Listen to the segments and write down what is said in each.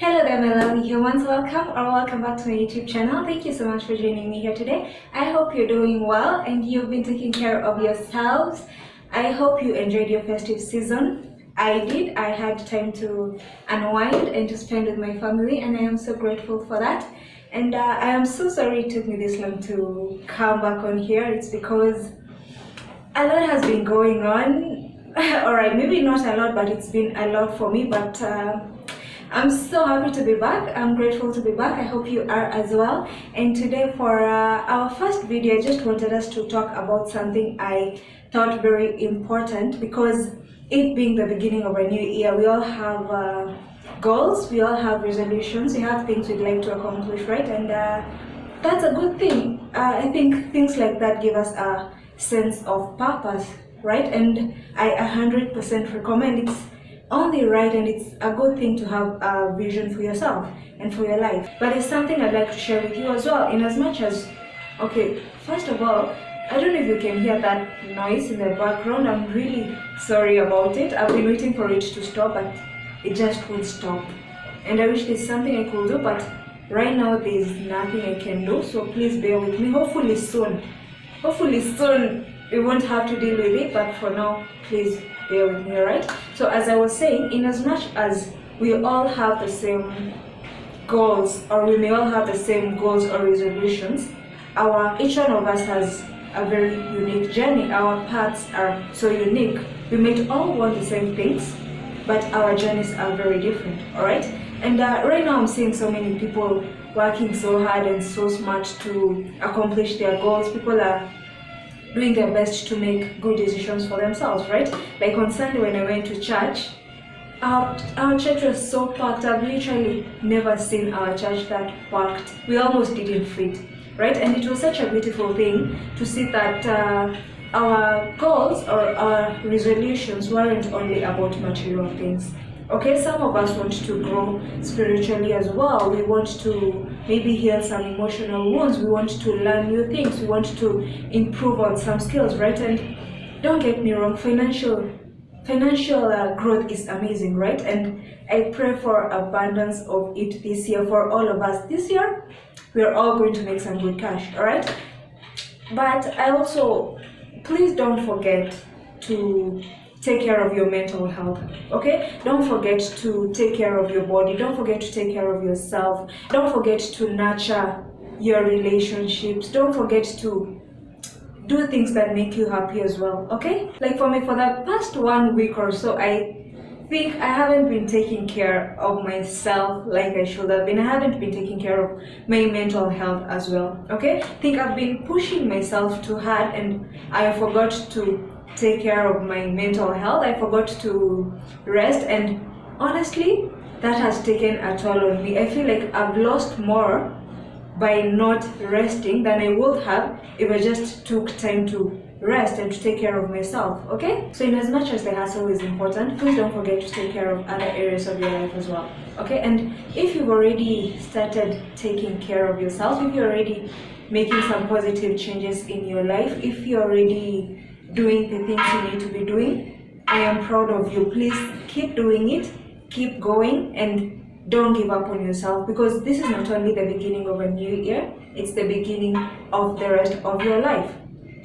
Hello there, my lovely humans. Welcome back to my YouTube channel. Thank you so much for joining me here today. I hope you're doing well and you've been taking care of yourselves. I hope you enjoyed your festive season. I did. I had time to unwind and to spend with my family, and I am so grateful for that. And I am so sorry it took me this long to come back on here. It's because a lot has been going on. Alright, maybe not a lot, but it's been a lot for me. But I'm so happy to be back. I'm grateful to be back. I hope you are as well. And today for our first video, I just wanted us to talk about something I thought very important, because it being the beginning of a new year, we all have goals, we all have resolutions, we have things we'd like to accomplish, right? And that's a good thing. I think things like that give us a sense of purpose, right? And I 100% recommend it's only right, and it's a good thing to have a vision for yourself and for your life. But it's something I'd like to share with you as well, in as much as, okay, first of all, I don't know if you can hear that noise in the background. I'm really sorry about it. I've been waiting for it to stop, but it just won't stop. And I wish there's something I could do, but right now there's nothing I can do, so please bear with me. Hopefully soon we won't have to deal with it, but for now, please bear with me, alright? So as I was saying, in as much as we all have the same goals, or we may all have the same goals or resolutions, each one of us has a very unique journey. Our paths are so unique. We might all want the same things, but our journeys are very different, alright? And right now I'm seeing so many people working so hard and so smart to accomplish their goals. People are doing their best to make good decisions for themselves, right? Like on Sunday when I went to church, our church was so packed. I've literally never seen our church that packed. We almost didn't fit, right? And it was such a beautiful thing to see that our goals or our resolutions weren't only about material things. Okay, some of us want to grow spiritually as well. We want to maybe heal some emotional wounds. We want to learn new things. We want to improve on some skills, right? And don't get me wrong, financial growth is amazing, right? And I pray for abundance of it this year for all of us. This year, we are all going to make some good cash, all right? But I also, please don't forget to take care of your mental health, okay? Don't forget to take care of your body. Don't forget to take care of yourself. Don't forget to nurture your relationships. Don't forget to do things that make you happy as well, okay? Like for me, for the past 1 week or so, I think I haven't been taking care of myself like I should have been. I haven't been taking care of my mental health as well, okay? I think I've been pushing myself too hard, and I forgot to take care of my mental health. I forgot to rest, and honestly, that has taken a toll on me. I feel like I've lost more by not resting than I would have if I just took time to rest and to take care of myself, okay? So in as much as the hustle is important, please don't forget to take care of other areas of your life as well, okay? And if you've already started taking care of yourself, if you're already making some positive changes in your life, if you're already doing the things you need to be doing, I am proud of you. Please keep doing it, keep going, and don't give up on yourself, because this is not only the beginning of a new year, it's the beginning of the rest of your life,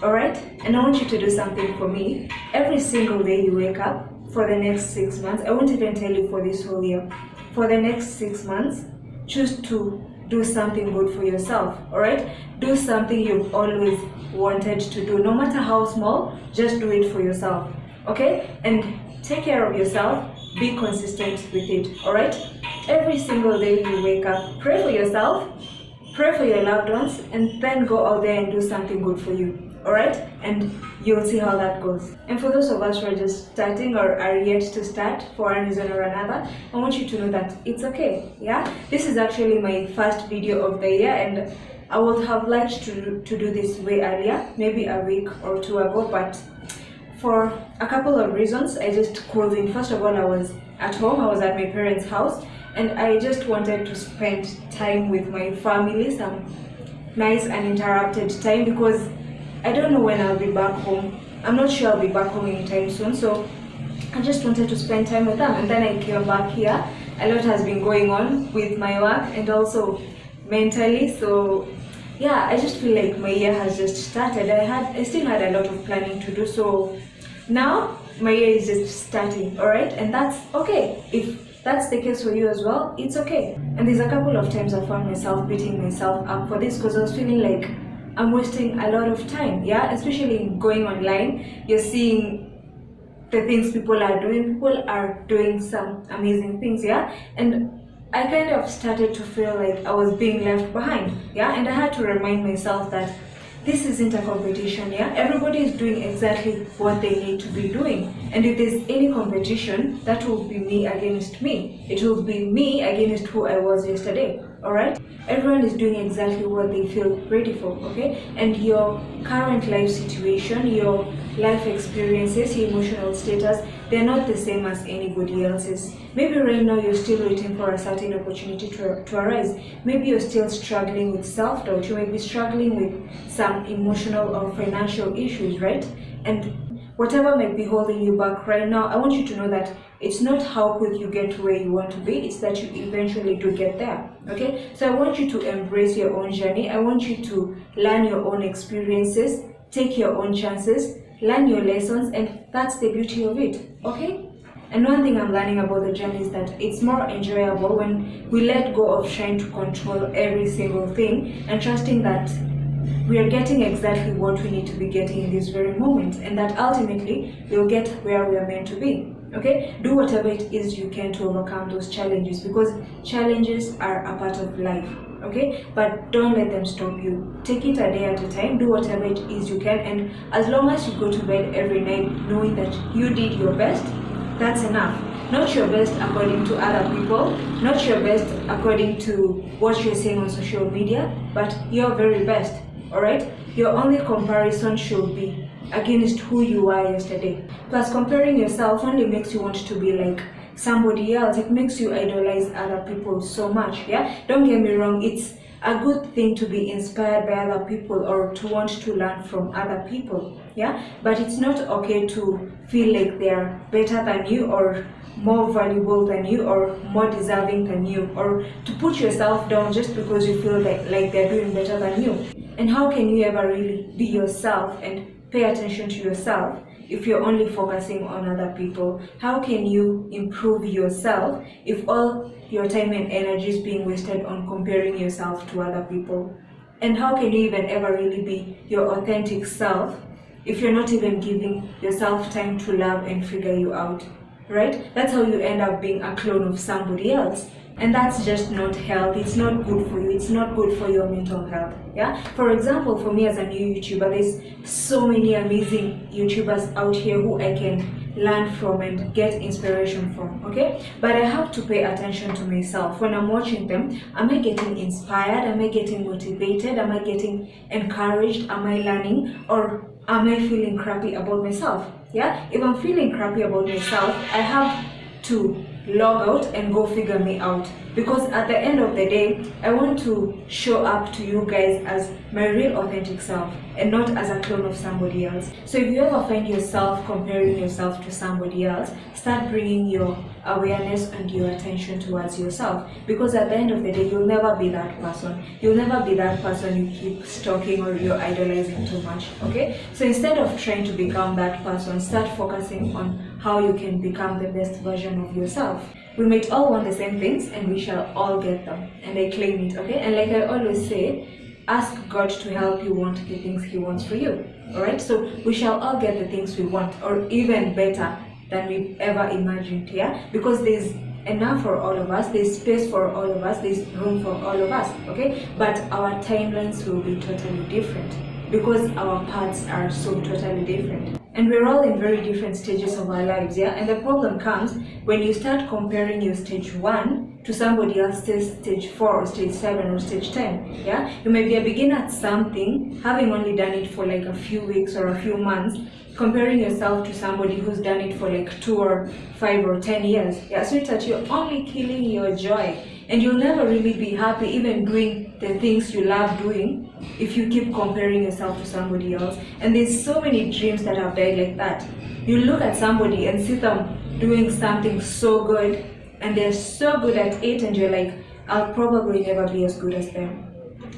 all right? And I want you to do something for me. Every single day you wake up for the next 6 months, I won't even tell you for this whole year, for the next 6 months, choose to do something good for yourself, all right? Do something you've always wanted to do, no matter how small. Just do it for yourself, okay? And take care of yourself. Be consistent with it, all right? Every single day you wake up, pray for yourself, pray for your loved ones, and then go out there and do something good for you, all right? And you'll see how that goes. And for those of us who are just starting or are yet to start for one reason or another, I want you to know that it's okay, yeah? This is actually my first video of the year, and I would have liked to do this way earlier, maybe a week or two ago, but for a couple of reasons, I just couldn't. First of all, I was at home, I was at my parents' house, and I just wanted to spend time with my family, some nice uninterrupted time, because I don't know when I'll be back home. I'm not sure I'll be back home anytime soon, so I just wanted to spend time with them. And then I came back here a lot has been going on with my work and also mentally. So yeah, I just feel like my year has just started. I still had a lot of planning to do, so now my year is just starting, all right? And that's okay. If that's the case for you as well, it's okay. And there's a couple of times I found myself beating myself up for this because I was feeling like I'm wasting a lot of time, yeah? Especially going online, you're seeing the things people are doing. People are doing some amazing things, yeah? And I kind of started to feel like I was being left behind, yeah? And I had to remind myself that this isn't a competition, yeah? Everybody is doing exactly what they need to be doing. And if there's any competition, that will be me against me. It will be me against who I was yesterday, all right? Everyone is doing exactly what they feel ready for, okay? And your current life situation, your life experiences, your emotional status, they're not the same as anybody else's. Maybe right now you're still waiting for a certain opportunity to arise. Maybe you're still struggling with self-doubt. You may be struggling with some emotional or financial issues, right? And whatever might be holding you back right now, I want you to know that it's not how quick you get to where you want to be, it's that you eventually do get there, okay? So I want you to embrace your own journey. I want you to learn your own experiences, take your own chances, learn your lessons, and that's the beauty of it, okay? And one thing I'm learning about the journey is that it's more enjoyable when we let go of trying to control every single thing and trusting that we are getting exactly what we need to be getting in this very moment, and that ultimately we'll get where we are meant to be. Okay, do whatever it is you can to overcome those challenges, because challenges are a part of life. Okay, but don't let them stop you. Take it a day at a time. Do whatever it is you can, and as long as you go to bed every night knowing that you did your best, that's enough. Not your best according to other people, not your best according to what you're saying on social media, but your very best. All right, your only comparison should be against who you were yesterday. Plus, comparing yourself only makes you want to be like somebody else. It makes you idolize other people so much, yeah? Don't get me wrong, it's a good thing to be inspired by other people or to want to learn from other people, yeah? But it's not okay to feel like they're better than you or more valuable than you or more deserving than you, or to put yourself down just because you feel like they're doing better than you. And how can you ever really be yourself and pay attention to yourself if you're only focusing on other people? How can you improve yourself if all your time and energy is being wasted on comparing yourself to other people? And how can you even ever really be your authentic self if you're not even giving yourself time to love and figure you out, right? That's how you end up being a clone of somebody else. And that's just not healthy. It's not good for you. It's not good for your mental health, yeah? For example, for me as a new YouTuber, there's so many amazing YouTubers out here who I can learn from and get inspiration from, okay? But I have to pay attention to myself. When I'm watching them, am I getting inspired? Am I getting motivated? Am I getting encouraged? Am I learning? Or am I feeling crappy about myself, yeah? If I'm feeling crappy about myself, I have to log out and go figure me out, because at the end of the day, I want to show up to you guys as my real authentic self and not as a clone of somebody else. So if you ever find yourself comparing yourself to somebody else, start bringing your awareness and your attention towards yourself, because at the end of the day, you'll never be that person. You'll never be that person you keep stalking or you're idolizing too much, okay? So instead of trying to become that person, start focusing on how you can become the best version of yourself. We might all want the same things and we shall all get them, and I claim it, okay? And like I always say, ask God to help you want the things He wants for you, all right? So we shall all get the things we want, or even better than we've ever imagined, yeah? Because there's enough for all of us, there's space for all of us, there's room for all of us, okay? But our timelines will be totally different because our paths are so totally different. And we're all in very different stages of our lives, yeah? And the problem comes when you start comparing your stage 1 to somebody else's stage 4 or stage 7 or stage 10, yeah? You may be a beginner at something, having only done it for like a few weeks or a few months, comparing yourself to somebody who's done it for like 2 or 5 or 10 years. Yeah, sweetheart, you're only killing your joy. And you'll never really be happy even doing the things you love doing if you keep comparing yourself to somebody else. And there's so many dreams that have died like that. You look at somebody and see them doing something so good, and they're so good at it, and you're like, I'll probably never be as good as them.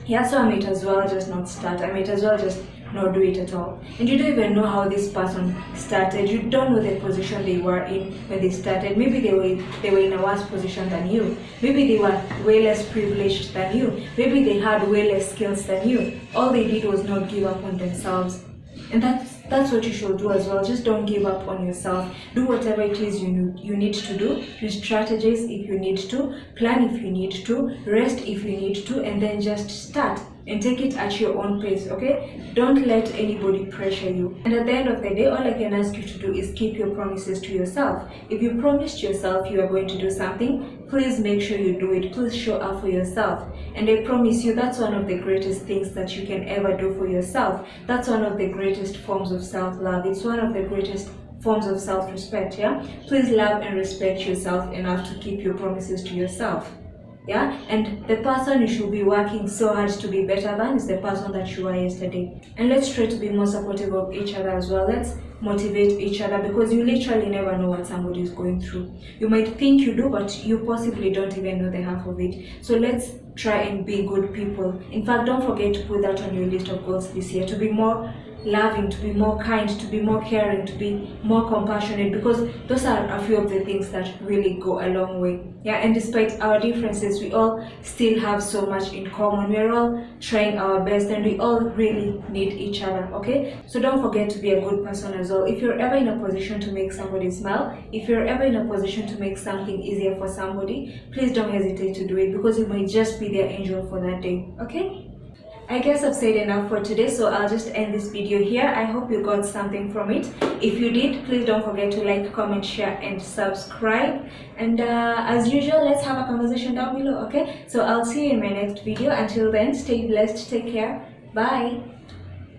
Yeah, so I might as well just not start. I might as well just not do it at all. And you don't even know how this person started. You don't know the position they were in when they started. Maybe they were in a worse position than you. Maybe they were way less privileged than you. Maybe they had way less skills than you. All they did was not give up on themselves. And that's what you should do as well. Just don't give up on yourself. Do whatever it is you need to do. Use strategies if you need to. Plan if you need to. Rest if you need to. And then just start and take it at your own pace, okay? Don't let anybody pressure you. And at the end of the day, all I can ask you to do is keep your promises to yourself. If you promised yourself you are going to do something, please make sure you do it. Please show up for yourself. And I promise you, that's one of the greatest things that you can ever do for yourself. That's one of the greatest forms of self-love. It's one of the greatest forms of self-respect, yeah? Please love and respect yourself enough to keep your promises to yourself. Yeah, and the person you should be working so hard to be better than is the person that you were yesterday. And let's try to be more supportive of each other as well. Let's motivate each other, because you literally never know what somebody is going through. You might think you do, but you possibly don't even know the half of it. So let's try and be good people. In fact, don't forget to put that on your list of goals this year, to be more loving, to be more kind, to be more caring, to be more compassionate, because those are a few of the things that really go a long way. Yeah, and despite our differences, we all still have so much in common. We're all trying our best, and we all really need each other, okay? So don't forget to be a good person as well. If you're ever in a position to make somebody smile, if you're ever in a position to make something easier for somebody, please don't hesitate to do it, because you might just be their angel for that day, okay? I guess I've said enough for today, so I'll just end this video here. I hope you got something from it. If you did, please don't forget to like, comment, share, and subscribe. And as usual, let's have a conversation down below, okay? So I'll see you in my next video. Until then, stay blessed, take care, bye.